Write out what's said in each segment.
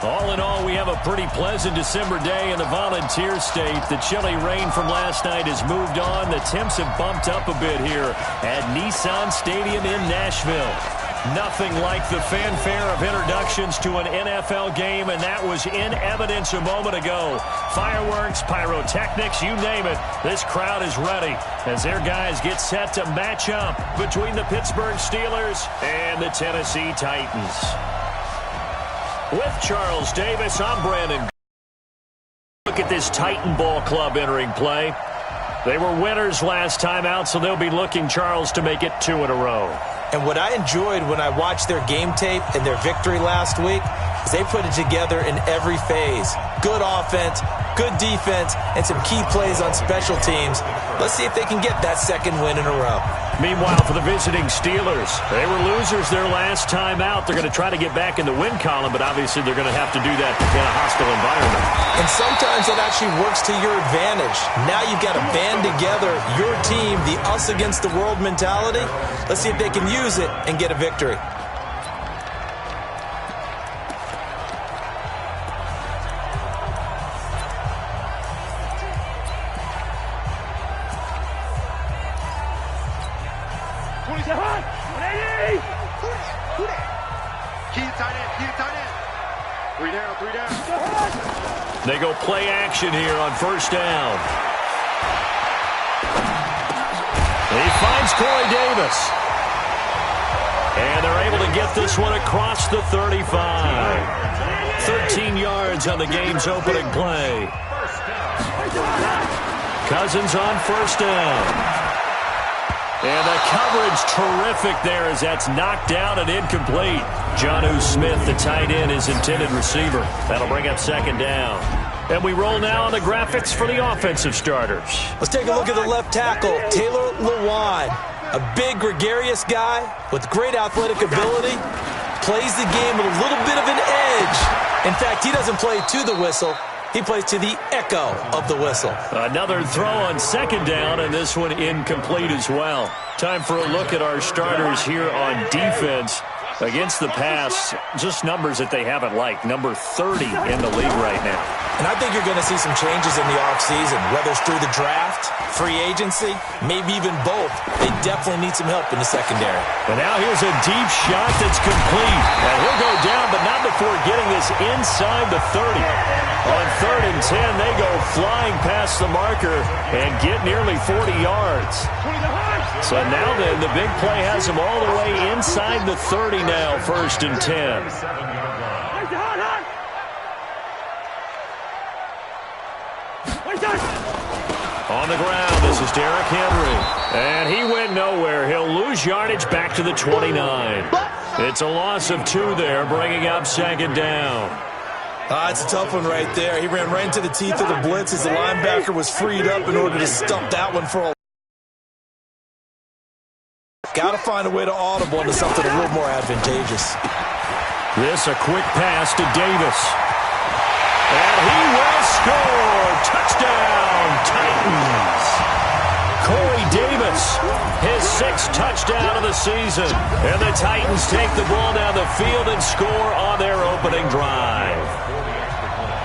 All in all, we have a pretty pleasant December day in the Volunteer State. The chilly rain from last night has moved on. The temps have bumped up a bit here at Nissan Stadium in Nashville. Nothing like the fanfare of introductions to an NFL game, and that was in evidence a moment ago. Fireworks, pyrotechnics, you name it. This crowd is ready as their guys get set to match up between the Pittsburgh Steelers and the Tennessee Titans. With Charles Davis, I'm Brandon. Look at this Titan Ball Club entering play. They were winners last time out, so they'll be looking, Charles, to make it 2 in a row. And what I enjoyed when I watched their game tape and their victory last week is they put it together in every phase. Good offense, good defense, and some key plays on special teams. Let's see if they can get that second win in a row. Meanwhile, for the visiting Steelers, they were losers their last time out. They're going to try to get back in the win column, but obviously they're going to have to do that in a hostile environment. And sometimes that actually works to your advantage. Now you've got to band together your team, the us against the world mentality. Let's see if they can use it and get a victory. They go play action here on first down. He finds Corey Davis. And they're able to get this one across the 35. 13 yards on the game's opening play. Cousins on first down. And the coverage terrific there as that's knocked down and incomplete. Jonnu Smith, the tight end, is intended receiver. That'll bring up second down. And we roll now on the graphics for the offensive starters. Let's take a look at the left tackle, Taylor Lewan. A big, gregarious guy with great athletic ability. Plays the game with a little bit of an edge. In fact, he doesn't play to the whistle. He plays to the echo of the whistle. Another throw on second down, and this one incomplete as well. Time for a look at our starters here on defense. Against the pass, just numbers that they haven't liked. Number 30 in the league right now. And I think you're going to see some changes in the offseason, whether it's through the draft, free agency, maybe even both. They definitely need some help in the secondary. And now here's a deep shot that's complete. And he'll go down, but not before getting this inside the 30. On 3rd and 10, they go flying past the marker and get nearly 40 yards. So now then, the big play has them all the way inside the 30 now, 1st and 10. On the ground, this is Derrick Henry. And he went nowhere. He'll lose yardage back to the 29. It's a loss of 2 there, bringing up second down. It's a tough one right there. He ran right into the teeth of the blitz as the linebacker was freed up in order to stump that one for a got to find a way to audible into something a little more advantageous. This a quick pass to Davis. And he will score. Touchdown, Titans. Corey Davis, his 6th touchdown of the season. And the Titans take the ball down the field and score on their opening drive.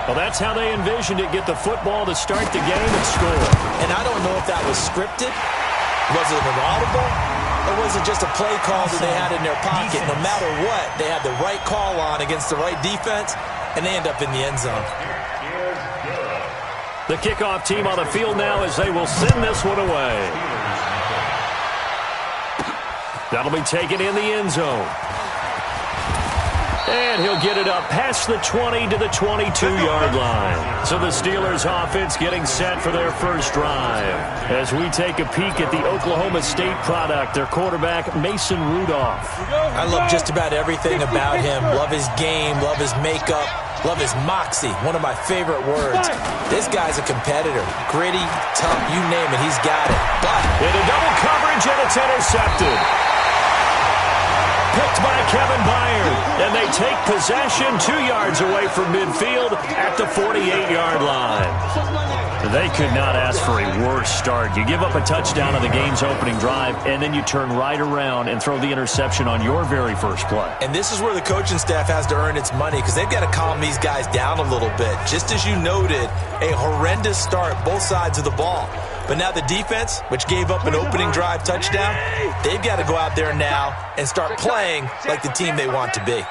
Well, that's how they envisioned it. Get the football to start the game and score. And I don't know if that was scripted. Was it an audible? Or was it just a play call that they had in their pocket? No matter what, they had the right call on against the right defense, and they end up in the end zone. The kickoff team on the field now as they will send this one away. That'll be taken in the end zone. And he'll get it up past the 20 to the 22-yard line. So the Steelers offense getting set for their first drive. As we take a peek at the Oklahoma State product, their quarterback, Mason Rudolph. I love just about everything about him. Love his game, love his makeup, love his moxie, one of my favorite words. This guy's a competitor. Gritty, tough, you name it, he's got it. But into double coverage, and it's intercepted. picked by Kevin Byard. And they take possession 2 yards away from midfield at the 48-yard line. They could not ask for a worse start. You give up a touchdown on the game's opening drive, and then you turn right around and throw the interception on your very first play. And this is where the coaching staff has to earn its money, because they've got to calm these guys down a little bit. Just as you noted, a horrendous start, both sides of the ball. But now the defense, which gave up an opening drive touchdown, they've got to go out there now and start playing like the team they want to be.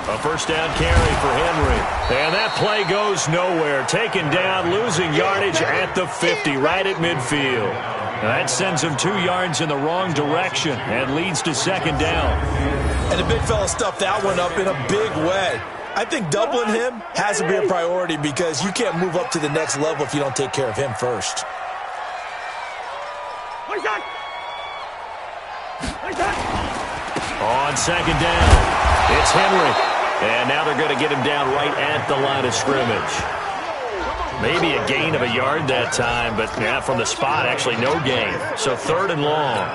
A first down carry for Henry. And that play goes nowhere. Taken down, losing yardage at the 50, right at midfield. That sends him 2 yards in the wrong direction and leads to second down. And the big fella stuffed that one up in a big way. I think doubling him has to be a priority, because you can't move up to the next level if you don't take care of him first. On second down, it's Henry. And now they're going to get him down right at the line of scrimmage. Maybe a gain of a yard that time, but yeah, from the spot, actually no gain. So third and long.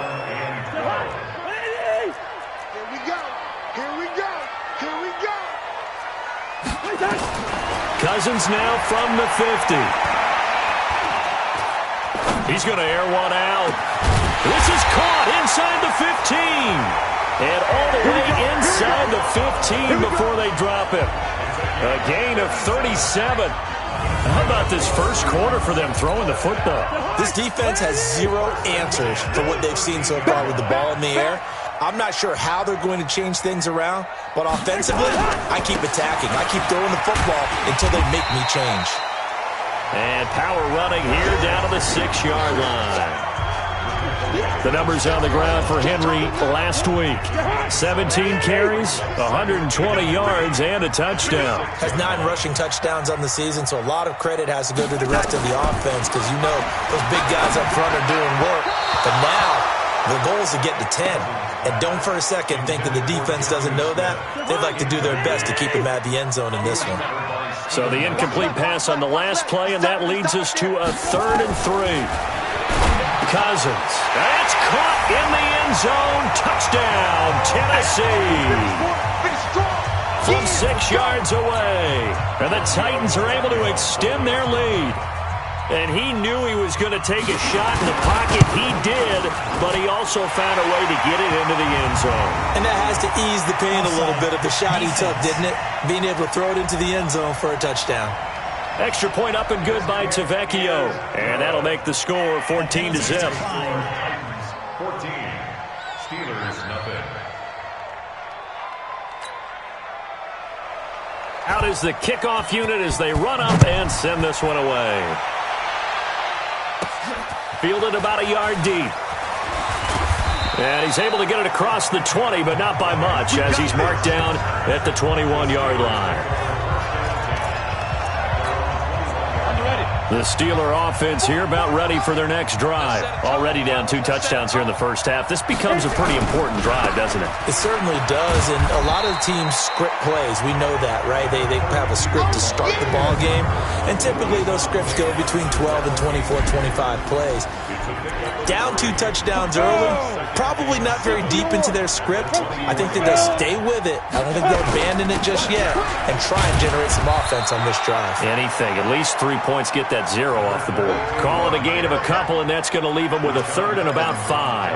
Cousins now from the 50. He's going to air one out. This is caught inside the 15. And all the way inside the 15 before they drop him. A gain of 37. How about this first quarter for them throwing the football? This defense has zero answers for what they've seen so far with the ball in the air. I'm not sure how they're going to change things around, but offensively, I keep attacking. I keep throwing the football until they make me change. And power running here down to the 6-yard line. The numbers on the ground for Henry last week. 17 carries, 120 yards, and a touchdown. Has 9 rushing touchdowns on the season, so a lot of credit has to go to the rest of the offense, because you know those big guys up front are doing work. But now the goal is to get to 10. And don't for a second think that the defense doesn't know that. They'd like to do their best to keep him at the end zone in this one. So the incomplete pass on the last play, and that leads us to a 3rd and 3. Cousins. That's caught in the end zone. Touchdown, Tennessee. From 6 yards away. And the Titans are able to extend their lead. And he knew he was going to take a shot in the pocket. He did, but he also found a way to get it into the end zone. And that has to ease the pain a little bit of the shot he took, didn't it? Being able to throw it into the end zone for a touchdown. Extra point up and good by Tavecchio. And that'll make the score 14-0. 14. Steelers, nothing. Out is the kickoff unit as they run up and send this one away. Fielded about a yard deep. And he's able to get it across the 20, but not by much, as he's marked down at the 21-yard line. The Steeler offense here about ready for their next drive. Already down 2 touchdowns here in the first half. This becomes a pretty important drive, doesn't it? It certainly does, and a lot of teams script plays. We know that, right? They have a script to start the ball game, and typically those scripts go between 12 and 24, 25 plays. Down 2 touchdowns early, probably not very deep into their script. I think that they'll stay with it. I don't think they'll abandon it just yet and try and generate some offense on this drive. Anything. At least 3 points, get that 0 off the board. Call it a gain of a couple, and that's going to leave them with a 3rd and about 5.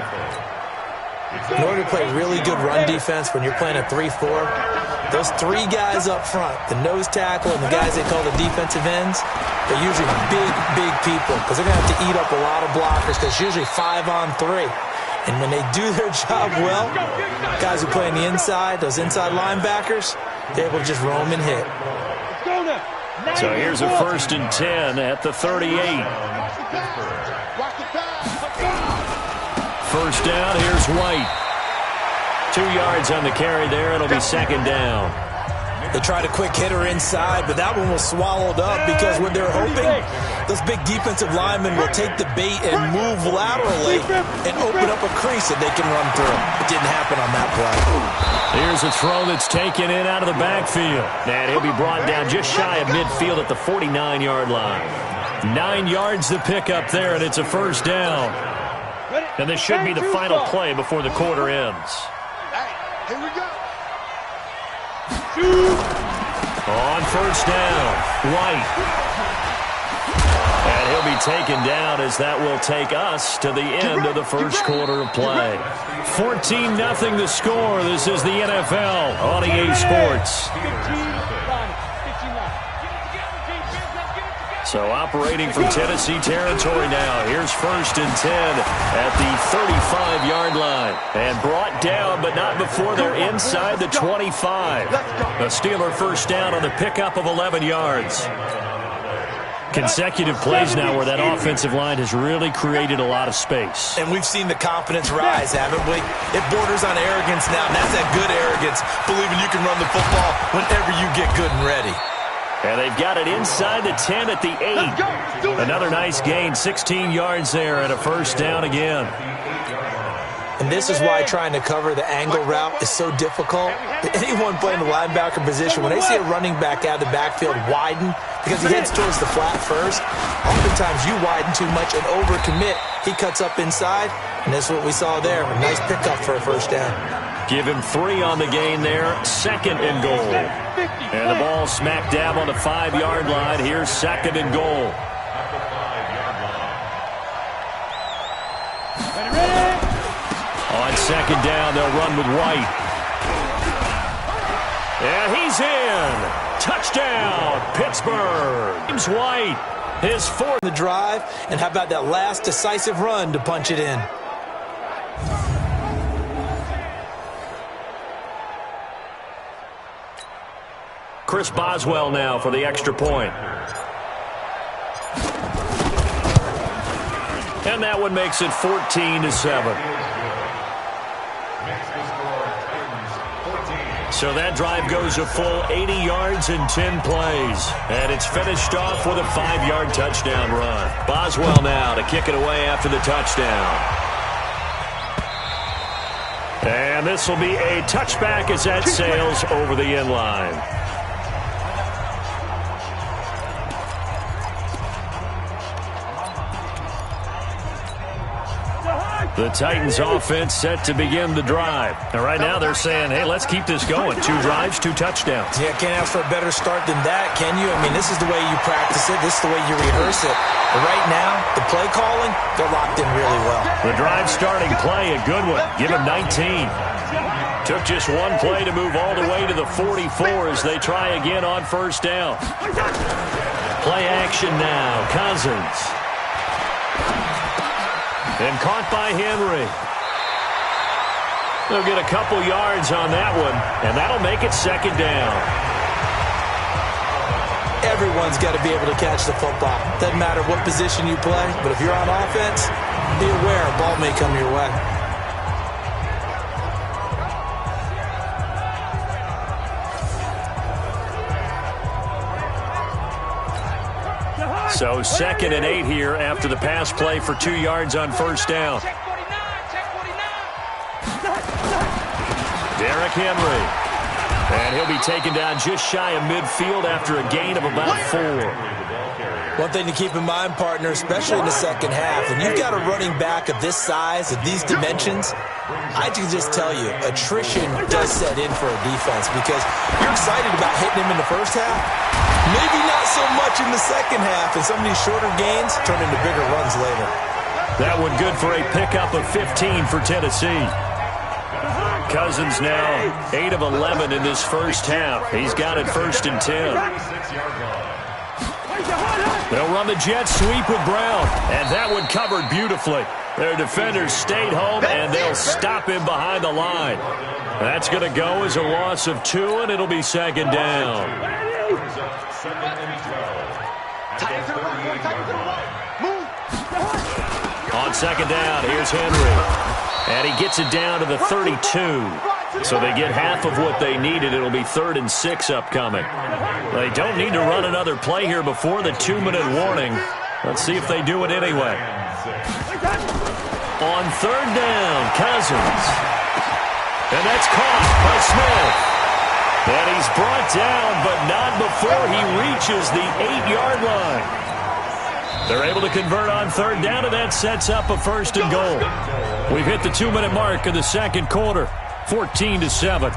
In order to play really good run defense when you're playing a 3-4, those 3 guys up front, the nose tackle and the guys they call the defensive ends, they're usually big people, because they're going to have to eat up a lot of blockers, because it's usually 5 on 3. And when they do their job well, guys who play on the inside, those inside linebackers, they're able to just roam and hit. So here's a 1st and 10 at the 38. First down, here's White. 2 yards on the carry there. It'll be second down. They tried a quick hitter inside, but that one was swallowed up because what they're hoping, those big defensive linemen will take the bait and move laterally and open up a crease that they can run through. It didn't happen on that play. Here's a throw that's taken in out of the backfield. And he'll be brought down just shy of midfield at the 49-yard line. 9 yards to pick up there, and it's a first down. And this should be the final play before the quarter ends. Here we go. On first down, White. And he'll be taken down as that will take us to the end of the first quarter of play. 14-0 the score. This is the NFL on EA Sports. So operating from Tennessee territory now. Here's 1st and 10 at the 35-yard line. And brought down, but not before they're inside the 25. A Steeler first down on the pickup of 11 yards. Consecutive plays now where that offensive line has really created a lot of space. And we've seen the confidence rise, haven't we? It borders on arrogance now, and that's that good arrogance, believing you can run the football whenever you get good and ready. And they've got it inside the 10 at the 8. Another nice gain, 16 yards there, and a first down again. And this is why trying to cover the angle route is so difficult. Anyone playing the linebacker position, when they see a running back out of the backfield widen because he heads towards the flat first, oftentimes you widen too much and overcommit. He cuts up inside, and that's what we saw there. A nice pickup for a first down. Give him 3 on the gain there. 2nd and goal. And the ball smack dab on the 5-yard line. Here's 2nd and goal. On 2nd down, they'll run with White. And he's in. Touchdown, Pittsburgh. James White, his 4th. The drive, and how about that last decisive run to punch it in? Chris Boswell now for the extra point. And that one makes it 14-7. So that drive goes a full 80 yards in 10 plays. And it's finished off with a 5-yard touchdown run. Boswell now to kick it away after the touchdown. And this will be a touchback as that sails over the end line. The Titans offense set to begin the drive. And right now they're saying, hey, let's keep this going. 2 drives, 2 touchdowns. Yeah, can't ask for a better start than that, can you? I mean, this is the way you practice it. This is the way you rehearse it. But right now, the play calling, they're locked in really well. The drive starting play, a good one. Give him 19. Took just one play to move all the way to the 44 as they try again on first down. Play action now. Cousins. And caught by Henry. They'll get a couple yards on that one, and that'll make it 2nd down. Everyone's got to be able to catch the football. Doesn't matter what position you play, but if you're on offense, be aware a ball may come your way. So 2nd and 8 here after the pass play for 2 yards on first down. Derrick Henry. And he'll be taken down just shy of midfield after a gain of about 4. One thing to keep in mind, partner, especially in the second half, when you've got a running back of this size, of these dimensions, I can just tell you, attrition does set in for a defense because you're excited about hitting him in the first half. Maybe not so much in the second half, and some of these shorter gains turn into bigger runs later. That one good for a pickup of 15 for Tennessee. Cousins now 8 of 11 in this first half. He's got it 1st and 10. They'll run the jet sweep with Brown, and that one covered beautifully. Their defenders stayed home, and they'll stop him behind the line. That's going to go as a loss of 2, and it'll be 2nd down. On 2nd down, here's Henry. And he gets it down to the 32. So they get half of what they needed. It'll be 3rd and 6 upcoming. They don't need to run another play here before the 2-minute warning. Let's see if they do it anyway. On 3rd down, Cousins. And that's caught by Smith. And he's brought down, but not before he reaches the 8-yard line. They're able to convert on 3rd down, and that sets up a 1st and goal. We've hit the 2-minute mark of the second quarter. 14-7.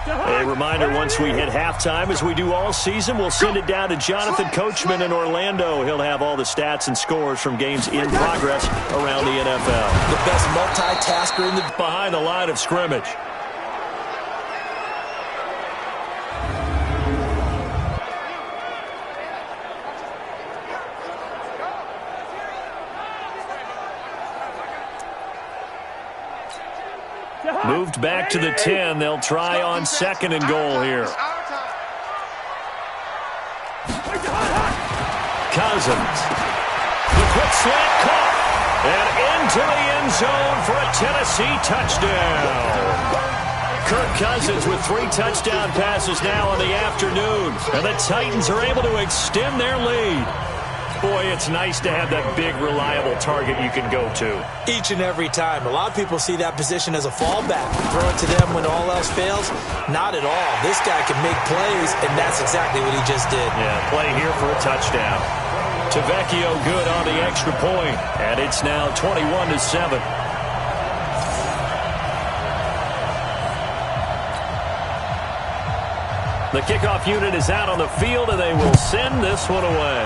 A reminder, once we hit halftime, as we do all season, we'll send it down to Jonathan Coachman in Orlando. He'll have all the stats and scores from games in progress around the NFL. The best multitasker in the... Behind the line of scrimmage. Moved back to the 10. They'll try on 2nd and goal here. Cousins. The quick slant caught. And into the end zone for a Tennessee touchdown. Kirk Cousins with 3 touchdown passes now in the afternoon. And the Titans are able to extend their lead. Boy, it's nice to have that big, reliable target you can go to. Each and every time. A lot of people see that position as a fallback. Throw it to them when all else fails. Not at all. This guy can make plays, and that's exactly what he just did. Yeah, play here for a touchdown. Tavecchio good on the extra point, and it's now 21-7. The kickoff unit is out on the field, and they will send this one away.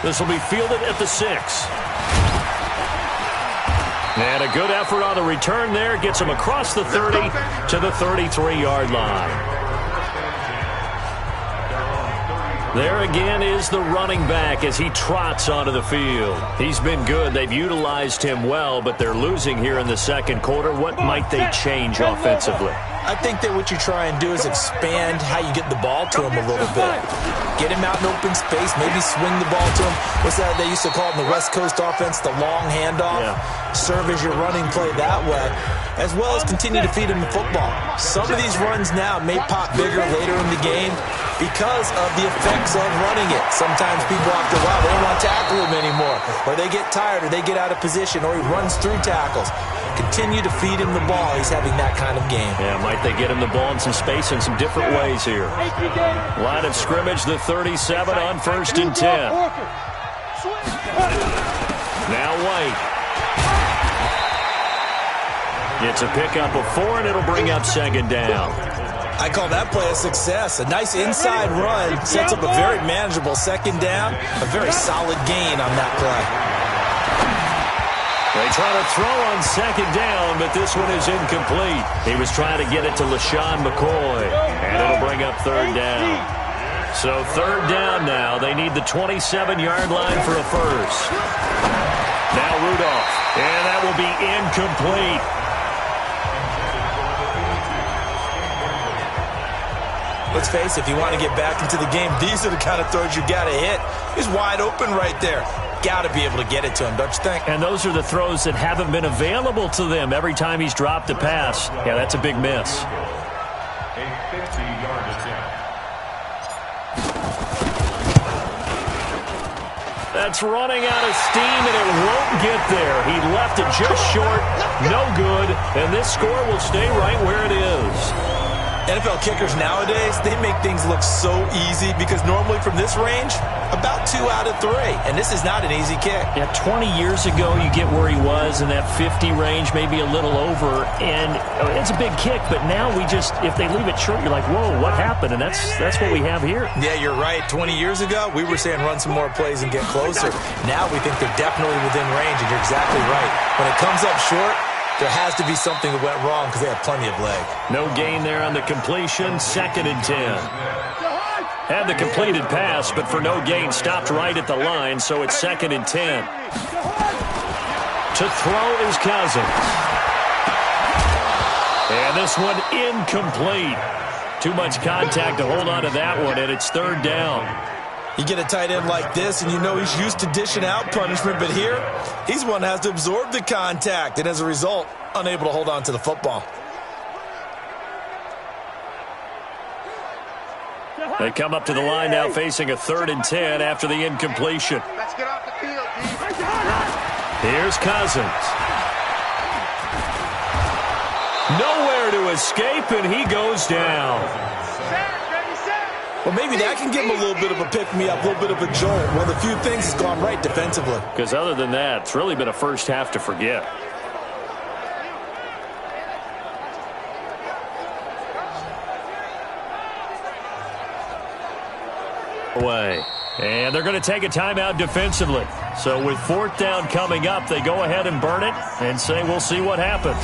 This will be fielded at the 6. And a good effort on the return there. Gets him across the 30 to the 33-yard line. There again is the running back as he trots onto the field. He's been good. They've utilized him well, but they're losing here in the second quarter. What might they change offensively? I think that what you try and do is expand how you get the ball to him a little bit. Get him out in open space, maybe swing the ball to him. What's that they used to call it in the West Coast offense, the long handoff? Yeah. Serve as your running play that way, as well as continue to feed him the football. Some of these runs now may pop bigger later in the game because of the effects of running it. Sometimes people after a while, they don't want to tackle him anymore, or they get tired, or they get out of position, or he runs through tackles. Continue to feed him the ball. He's having that kind of game. Yeah, might they get him the ball in some space in some different ways here. Line of scrimmage, the 37 on 1st and 10. Now White. It's a pickup of 4, and it'll bring up 2nd down. I call that play a success. A nice inside run sets up a very manageable 2nd down. A very solid gain on that play. They try to throw on 2nd down, but this one is incomplete. He was trying to get it to LaShawn McCoy, and it'll bring up 3rd down. So 3rd down now. They need the 27-yard line for a first. Now Rudolph, and that will be incomplete. Let's face it, if you want to get back into the game, these are the kind of throws you got to hit. He's wide open right there. Got to be able to get it to him, don't you think? And those are the throws that haven't been available to them every time he's dropped a pass. Yeah, that's a big miss. A 50-yard attempt. That's running out of steam, and it won't get there. He left it just short, no good, and this score will stay right where it is. NFL kickers nowadays, they make things look so easy because normally from this range, about 2 out of 3. And this is not an easy kick. Yeah, 20 years ago, you get where he was in that 50 range, maybe a little over. And it's a big kick, but now we just, if they leave it short, you're like, whoa, what happened? And that's what we have here. Yeah, you're right. 20 years ago, we were saying run some more plays and get closer. Now we think they're definitely within range, and you're exactly right. When it comes up short, there has to be something that went wrong because they have plenty of leg. No gain there on the completion. 2nd and 10. Had the completed pass, but for no gain, stopped right at the line, so it's 2nd and 10. To throw is Cousins. And this one incomplete. Too much contact to hold on to that one, and it's 3rd down. You get a tight end like this, and you know he's used to dishing out punishment, but here, he's one that has to absorb the contact, and as a result, unable to hold on to the football. They come up to the line now facing a 3rd and 10 after the incompletion. Let's get off the field, Here's Cousins. Nowhere to escape, and he goes down. Well, maybe that can give him a little bit of a pick-me-up, a little bit of a jolt. One of the few things has gone right defensively. Because other than that, it's really been a first half to forget. away. And they're going to take a timeout defensively. So with 4th down coming up, they go ahead and burn it and say we'll see what happens.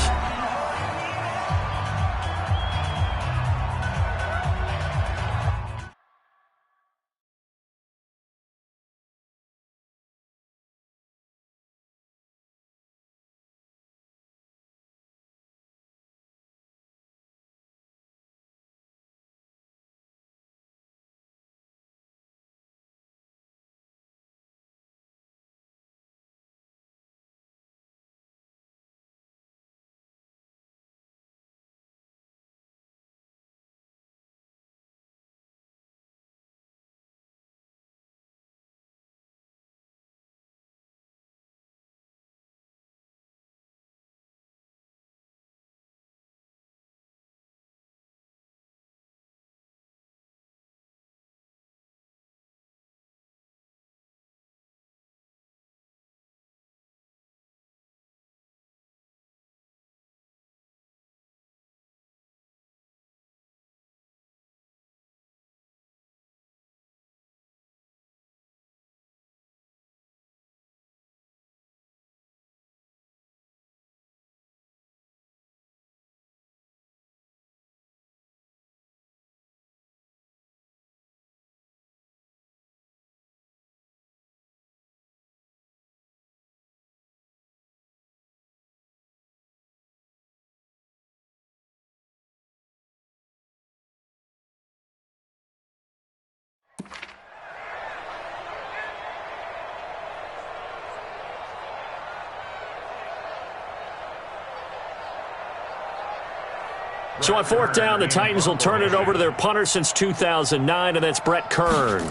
So on 4th down, the Titans will turn it over to their punter since 2009, and that's Brett Kern.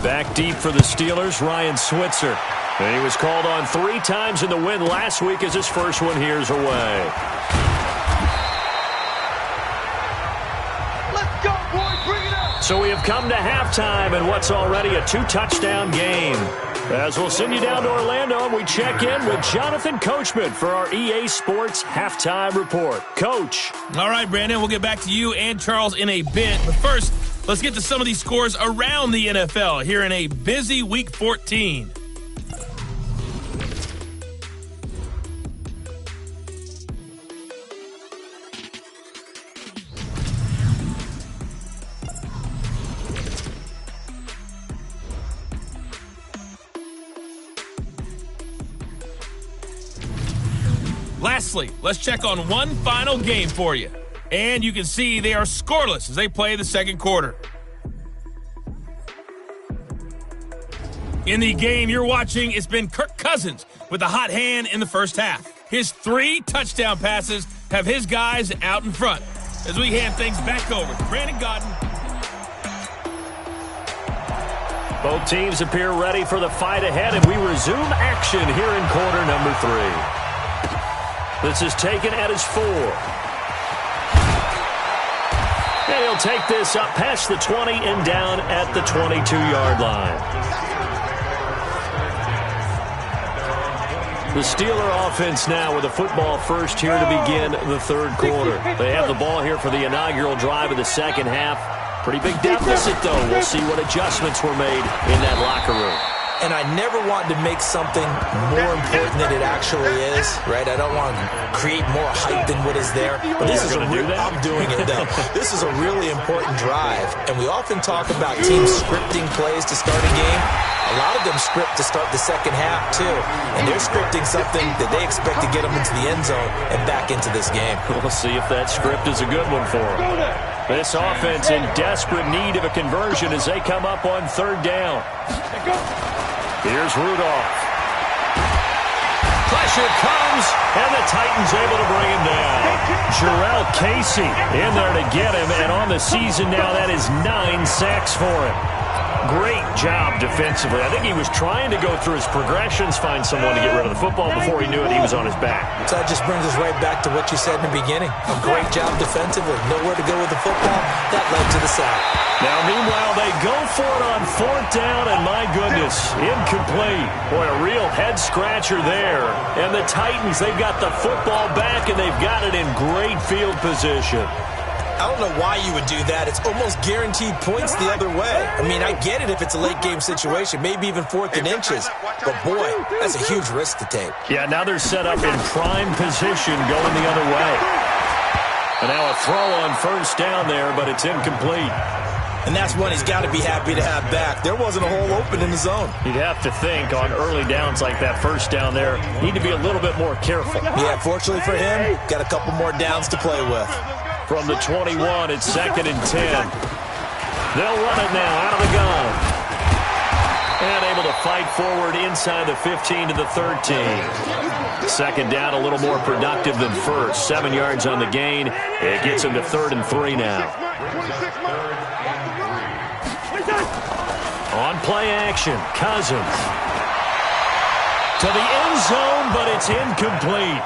Back deep for the Steelers, Ryan Switzer. And he was called on 3 times in the win last week as his first one here's away. Let's go, boys. Bring it up. So we have come to halftime in what's already a 2-touchdown game. As we'll send you down to Orlando, and we check in with Jonathan Coachman for our EA Sports Halftime Report. Coach. All right, Brandon, we'll get back to you and Charles in a bit. But first, let's get to some of these scores around the NFL here in a busy Week 14. Lastly, let's check on one final game for you. And you can see they are scoreless as they play the second quarter. In the game you're watching, it's been Kirk Cousins with a hot hand in the first half. His 3 touchdown passes have his guys out in front. As we hand things back over to Brandon Godden. Both teams appear ready for the fight ahead, and we resume action here in quarter number 3. This is taken at his 4. And he'll take this up past the 20 and down at the 22-yard line. The Steeler offense now with a football first here to begin the third quarter. They have the ball here for the inaugural drive of the second half. Pretty big deficit, though. We'll see what adjustments were made in that locker room. And I never want to make something more important than it actually is, right? I don't want to create more hype than what is there. But this is I'm doing it, though. This is a really important drive. And we often talk about teams scripting plays to start a game. A lot of them script to start the second half, too. And they're scripting something that they expect to get them into the end zone and back into this game. We'll see if that script is a good one for them. This offense in desperate need of a conversion as they come up on 3rd down. Here's Rudolph. Pressure comes, and the Titans able to bring him down. Jarrell Casey in there to get him, and on the season now, that is 9 sacks for him. Great job defensively. I think he was trying to go through his progressions, find someone to get rid of the football. Before he knew it, he was on his back. So that just brings us right back to what you said in the beginning. A great job defensively. Nowhere to go with the football. That led to the sack. Now, meanwhile, they go for it on 4th down, and my goodness, incomplete. Boy, a real head-scratcher there. And the Titans, they've got the football back, and they've got it in great field position. I don't know why you would do that. It's almost guaranteed points the other way. I mean, I get it if it's a late-game situation, maybe even 4th and inches. But, boy, that's a huge risk to take. Yeah, now they're set up in prime position going the other way. And now a throw on first down there, but it's incomplete. And that's one he's got to be happy to have back. There wasn't a hole open in the zone. You'd have to think on early downs like that first down there, need to be a little bit more careful. Yeah, fortunately for him, got a couple more downs to play with. From the 21, it's 2nd and 10. They'll run it now out of the gun. And able to fight forward inside the 15 to the 13. Second down, a little more productive than first. 7 yards on the gain. It gets him to 3rd and 3 now. On play action, Cousins. To the end zone, but it's incomplete.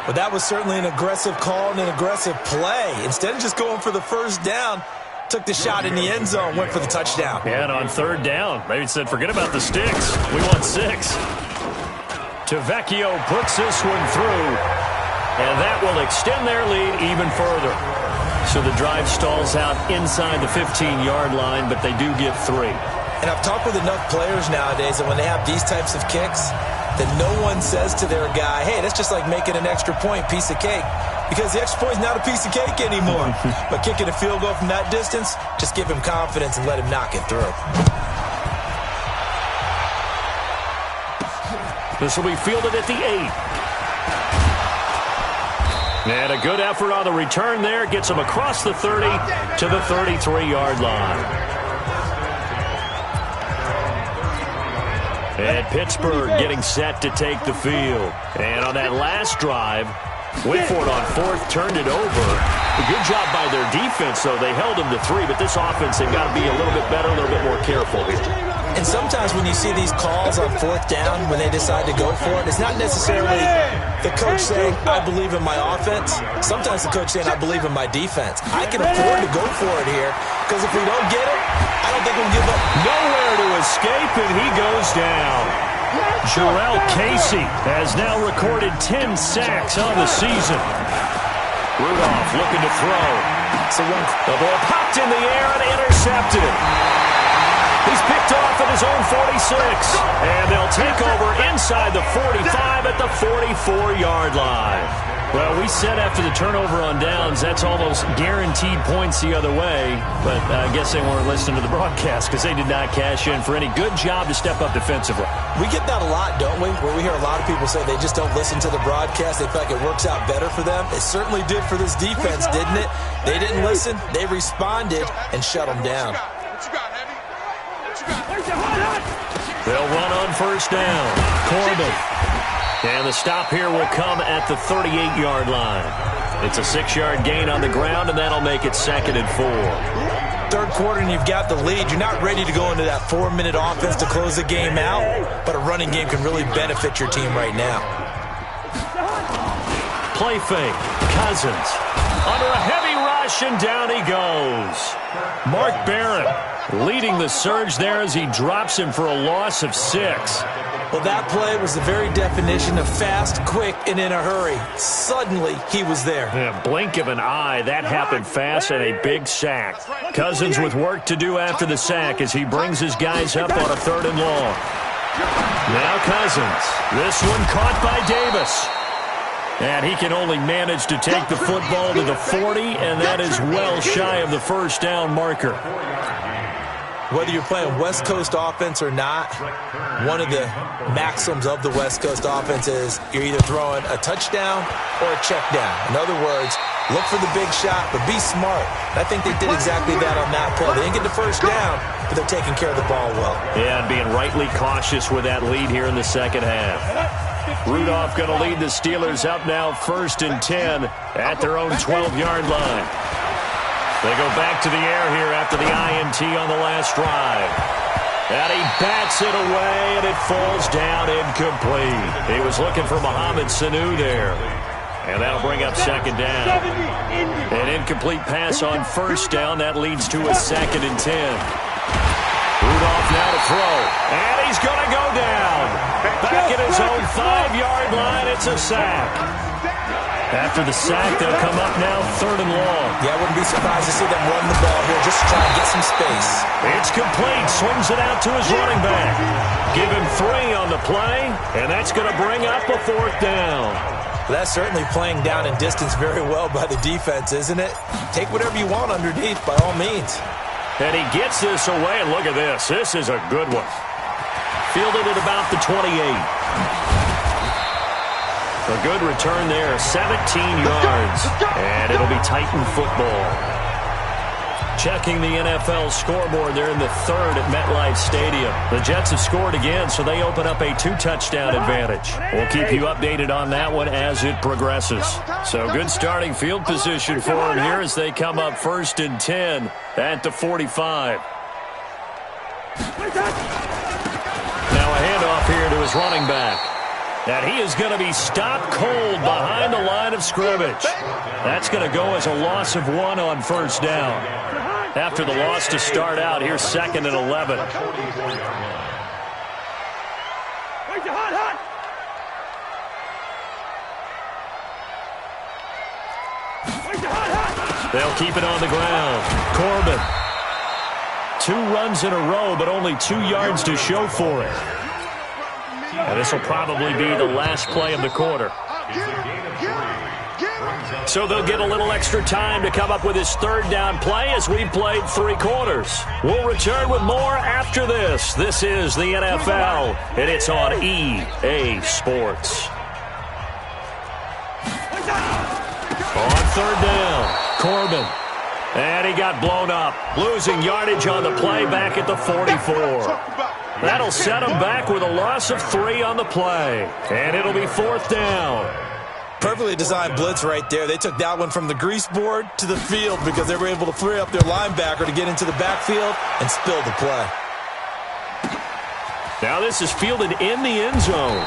Well, that was certainly an aggressive call and an aggressive play. Instead of just going for the first down, took the shot in the end zone, went for the touchdown. And on 3rd down, maybe said, forget about the sticks. We want 6. Tavecchio puts this one through, and that will extend their lead even further. So the drive stalls out inside the 15-yard line, but they do get 3. And I've talked with enough players nowadays that when they have these types of kicks, that no one says to their guy, hey, that's just like making an extra point, piece of cake. Because the extra point is not a piece of cake anymore. But kicking a field goal from that distance, just give him confidence and let him knock it through. This will be fielded at the 8. And a good effort on the return there. Gets him across the 30 to the 33-yard line. And Pittsburgh getting set to take the field. And on that last drive, went for it on 4th, turned it over. A good job by their defense, though. They held them to 3, but this offense, they've got to be a little bit better, a little bit more careful here. And sometimes when you see these calls on 4th down, when they decide to go for it, it's not necessarily the coach saying, I believe in my offense. Sometimes the coach saying, I believe in my defense. I can afford to go for it here, because if we don't get it, I don't think we'll give up. Nowhere to escape, and he goes down. Jarrell Casey has now recorded 10 sacks on the season. Rudolph looking to throw. The ball popped in the air and intercepted. He's picked off at his own 46. And they'll take over inside the 45 at the 44-yard line. Well, we said after the turnover on downs, that's almost guaranteed points the other way. But I guess they weren't listening to the broadcast because they did not cash in for any good job to step up defensively. We get that a lot, don't we? Where we hear a lot of people say they just don't listen to the broadcast. They feel like it works out better for them. It certainly did for this defense, didn't it? They didn't listen. They responded and shut them down. They'll run on first down. Corbin. And the stop here will come at the 38-yard line. It's a 6-yard gain on the ground, and that'll make it 2nd and 4. Third quarter and you've got the lead. You're not ready to go into that 4-minute offense to close the game out, but a running game can really benefit your team right now. Play fake. Cousins. Under a heavy rush, and down he goes. Mark Barron leading the surge there as he drops him for a loss of 6. Well, that play was the very definition of fast, quick, and in a hurry. Suddenly, he was there. Yeah, blink of an eye, that happened fast, and a big sack. Cousins with work to do after the sack as he brings his guys up on a 3rd and long. Now Cousins. This one caught by Davis. And he can only manage to take the football to the 40, and that is well shy of the first down marker. Whether you're playing West Coast offense or not, one of the maxims of the West Coast offense is you're either throwing a touchdown or a check down. In other words, look for the big shot, but be smart. And I think they did exactly that on that play. They didn't get the first down, but they're taking care of the ball well. Yeah, and being rightly cautious with that lead here in the second half. Rudolph going to lead the Steelers up now 1st and 10 at their own 12-yard line. They go back to the air here after the INT on the last drive. And he bats it away, and it falls down incomplete. He was looking for Mohamed Sanu there. And that'll bring up 2nd down. An incomplete pass on 1st down. That leads to a 2nd and 10. Rudolph himself now to throw. And he's going to go down. Back at his own 5-yard line, it's a sack. After the sack, they'll come up now 3rd and long. Yeah, I wouldn't be surprised to see them run the ball here just to try and get some space. It's complete. Swings it out to his running back. Give him 3 on the play, and that's going to bring up a 4th down. Well, that's certainly playing down in distance very well by the defense, isn't it? Take whatever you want underneath, by all means. And he gets this away, and look at this. This is a good one. Fielded at about the 28. A good return there, 17 yards, and it'll be Titan football. Checking the NFL scoreboard, they're in the 3rd at MetLife Stadium. The Jets have scored again, so they open up a 2-touchdown advantage. We'll keep you updated on that one as it progresses. So good starting field position for them here as they come up 1st and 10 at the 45. Now a handoff here to his running back. And he is going to be stopped cold behind the line of scrimmage. That's going to go as a loss of 1 on 1st down. After the loss to start out, here's 2nd and 11. They'll keep it on the ground. Corbin. 2 runs in a row, but only 2 yards to show for it. And this will probably be the last play of the quarter. So they'll get a little extra time to come up with his 3rd down play as we've played 3 quarters. We'll return with more after this. This is the NFL, and it's on EA Sports. On 3rd down, Corbin. And he got blown up, losing yardage on the play back at the 44. That'll set him back with a loss of 3 on the play. And it'll be 4th down. Perfectly designed blitz right there. They took that one from the grease board to the field because they were able to free up their linebacker to get into the backfield and spill the play. Now this is fielded in the end zone.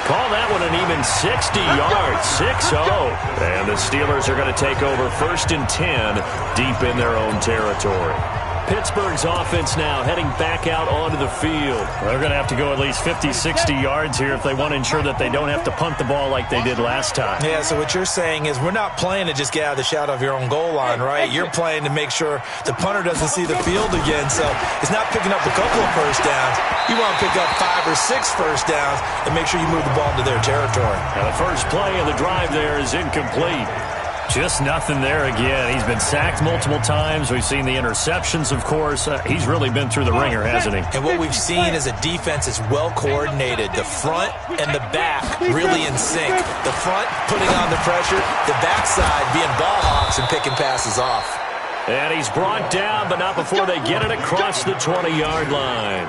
Call that one an even 60 yards, 6-0. And the Steelers are going to take over 1st and 10 deep in their own territory. Pittsburgh's offense now heading back out onto the field. They're going to have to go at least 50, 60 yards here if they want to ensure that they don't have to punt the ball like they did last time. Yeah, so what you're saying is we're not playing to just get out of the shadow of your own goal line, right? You're playing to make sure the punter doesn't see the field again. So it's not picking up a couple of 1st downs. You want to pick up 5 or 6 1st downs and make sure you move the ball into their territory. Now the first play of the drive there is incomplete. Just nothing there again. He's been sacked multiple times. We've seen the interceptions, of course. He's really been through the ringer, hasn't he? And what we've seen is a defense is well coordinated. The front and the back really in sync. The front putting on the pressure, the backside being ball hawks and picking passes off. And he's brought down, but not before they get it across the 20-yard line.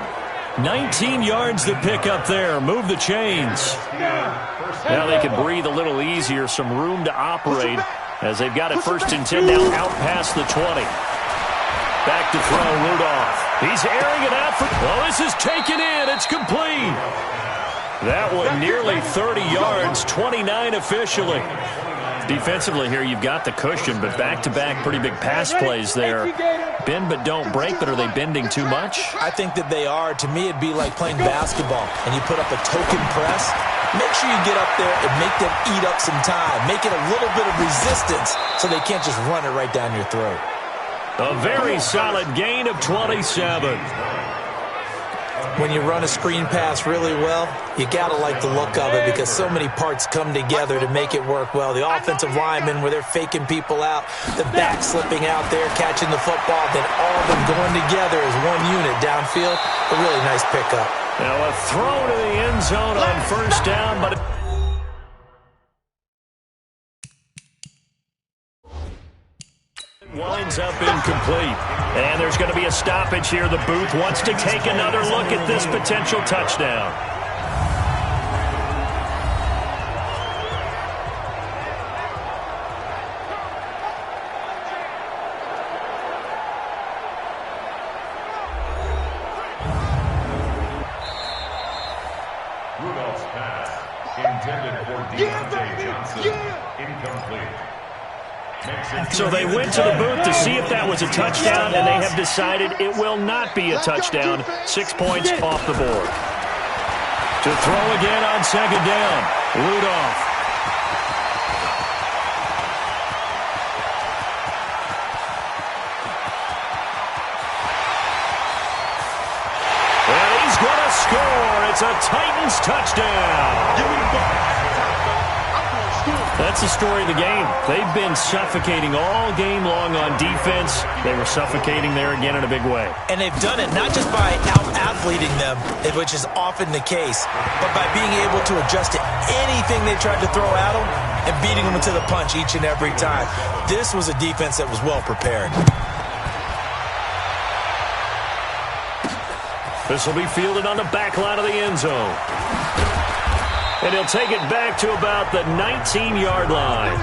19 yards to pick up there. Move the chains. Now they can breathe a little easier, some room to operate as they've got it 1st and 10 now out past the 20. Back to throw, Rudolph. He's airing it out. Well, this is taken in. It's complete. That one nearly 30 yards, 29 officially. Defensively here, you've got the cushion, but back-to-back pretty big pass plays there. Bend but don't break, but are they bending too much? I think that they are. To me, it'd be like playing basketball, and you put up a token press. Make sure you get up there and make them eat up some time. Make it a little bit of resistance so they can't just run it right down your throat. A very solid gain of 27. When you run a screen pass really well, you got to like the look of it because so many parts come together to make it work well. The offensive linemen, where they're faking people out, the back slipping out there, catching the football, then all of them going together as one unit downfield. A really nice pickup. Now a throw to the end zone on 1st down, but winds up incomplete. And there's going to be a stoppage here. The booth wants to take another look at this potential touchdown. Rudolph's pass intended for Deontay Johnson. Incomplete. So they went to the booth to see if that was a touchdown, and they have decided it will not be a touchdown. 6 points off the board. To throw again on second down, Rudolph. And he's going to score. It's a Titans touchdown. That's the story of the game. They've been suffocating all game long on defense. They were suffocating there again in a big way. And they've done it not just by out-athleting them, which is often the case, but by being able to adjust to anything they tried to throw at them and beating them to the punch each and every time. This was a defense that was well prepared. This will be fielded on the back line of the end zone. And he'll take it back to about the 19-yard line.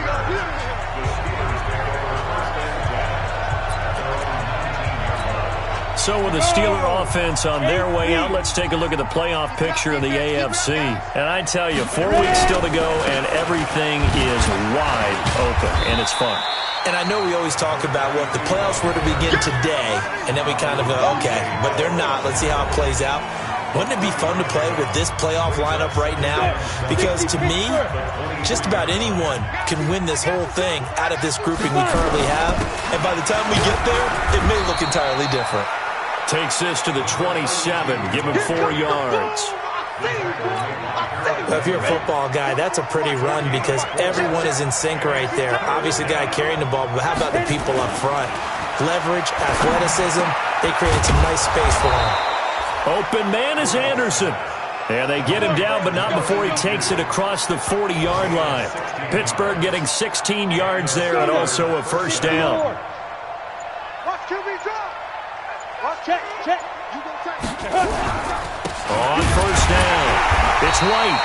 So with the Steeler offense on their way out, let's take a look at the playoff picture of the AFC. And I tell you, 4 weeks still to go, and everything is wide open, and it's fun. And I know we always talk about, well, if the playoffs were to begin today, and then we kind of go, okay, but they're not. Let's see how it plays out. Wouldn't it be fun to play with this playoff lineup right now? Because to me, just about anyone can win this whole thing out of this grouping we currently have. And by the time we get there, it may look entirely different. Takes this to the 27, give him 4 yards. Well, if you're a football guy, that's a pretty run because everyone is in sync right there. Obviously, the guy carrying the ball, but how about the people up front? Leverage, athleticism, they created some nice space for him. Open man is Anderson. And they get him down, but not before he takes it across the 40-yard line. Pittsburgh getting 16 yards there and also a first down. Watch QB drop. Watch check. On first down, it's White.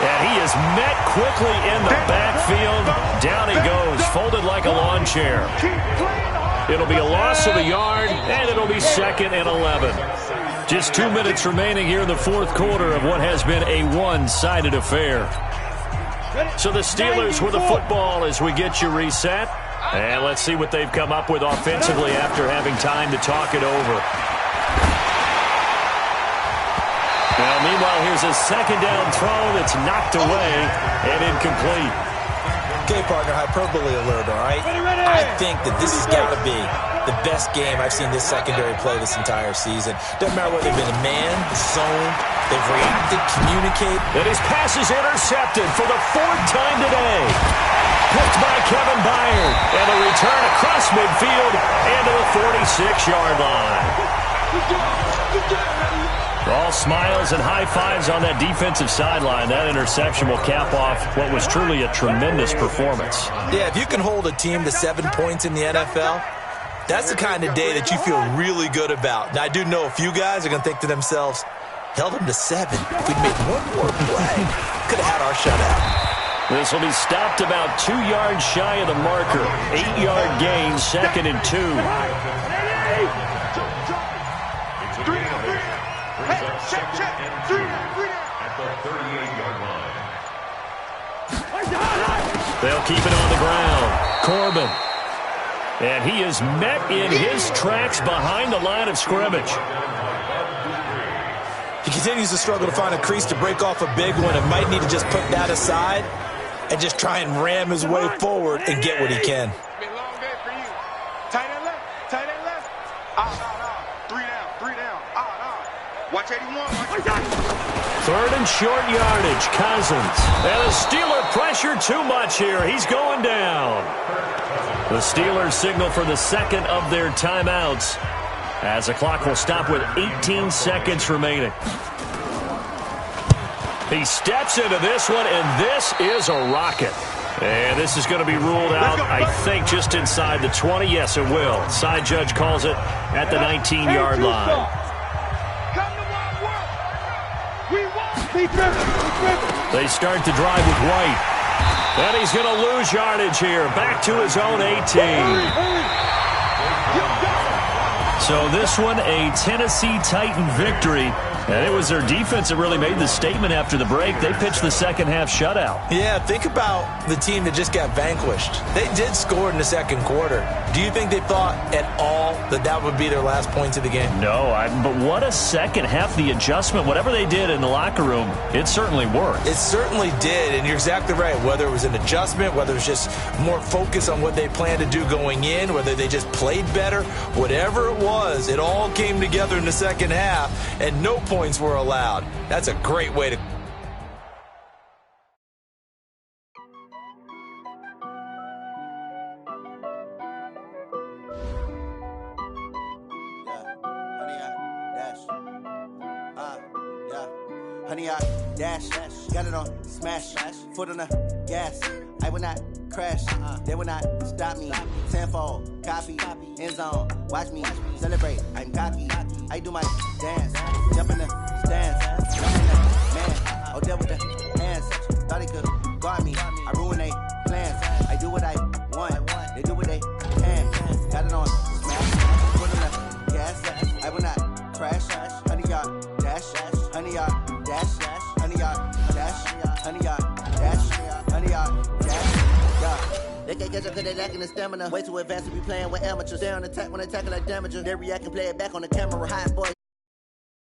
And he is met quickly in the backfield. Down he goes, folded like a lawn chair. It'll be a loss of a yard, and it'll be 2nd and 11. Just 2 minutes remaining here in the fourth quarter of what has been a one-sided affair. So the Steelers with the football as we get you reset. And let's see what they've come up with offensively after having time to talk it over. Now, meanwhile, here's a second down throw that's knocked away and incomplete. Okay, partner, hyperbole alert, all right? I think that this has got to be the best game I've seen this secondary play this entire season. Doesn't matter whether they've been in man, zone, they've reacted, communicated. And his pass is intercepted for the 4th time today. Picked by Kevin Byard. And a return across midfield and to the 46-yard line. All smiles and high fives on that defensive sideline. That interception will cap off what was truly a tremendous performance. Yeah, if you can hold a team to 7 points in the NFL, that's the kind of day that you feel really good about. Now, I do know a few guys are going to think to themselves, held them to 7. If we'd made one more play, could have had our shutout. This will be stopped about 2 yards shy of the marker. 8-yard gain, 2nd and 2. They'll keep it on the ground. Corbin. And he is met in his tracks behind the line of scrimmage. He continues to struggle to find a crease to break off a big one and might need to just put that aside and just try and ram his way forward and get what he can. Tight end left. Out. 3 down. Out. Watch 81. 3rd and short yardage, Cousins. And the Steeler pressure too much here. He's going down. The Steelers signal for the 2nd of their timeouts as the clock will stop with 18 seconds remaining. He steps into this one, and this is a rocket. And this is going to be ruled out, I think, just inside the 20. Yes, it will. Side judge calls it at the 19-yard line. They start the drive with White. And he's going to lose yardage here. Back to his own 18. So this one, a Tennessee Titan victory. And it was their defense that really made the statement after the break. They pitched the second half shutout. Yeah, think about the team that just got vanquished. They did score in the second quarter. Do you think they thought at all that that would be their last points of the game? No, but what a second half. The adjustment, whatever they did in the locker room, it certainly worked. It certainly did, and you're exactly right. Whether it was an adjustment, whether it was just more focus on what they planned to do going in, whether they just played better, whatever it was, it all came together in the second half, and no points were allowed. That's a great way to... Honey, I dash, got it on smash, foot on the gas. I will not crash, they will not stop me. Tenfold, copy, end zone, watch me celebrate. I'm cocky, I do my dance, jump in the stands, jump in the man. Oh, there with the hands, thought he could guard me. I ruin they plans, I do what I want, they do what they can. Got it on smash, foot on the gas. I will not crash, honey, y'all dash, honey, y'all. Dash, honey, y'all, dash, honey, y'all, dash, honey, y'all, dash, yeah. They can't catch up because they lacking the stamina. Way too advanced to be playing with amateurs. They on attack when they tackle like damages. They react and play it back on the camera. Hot boy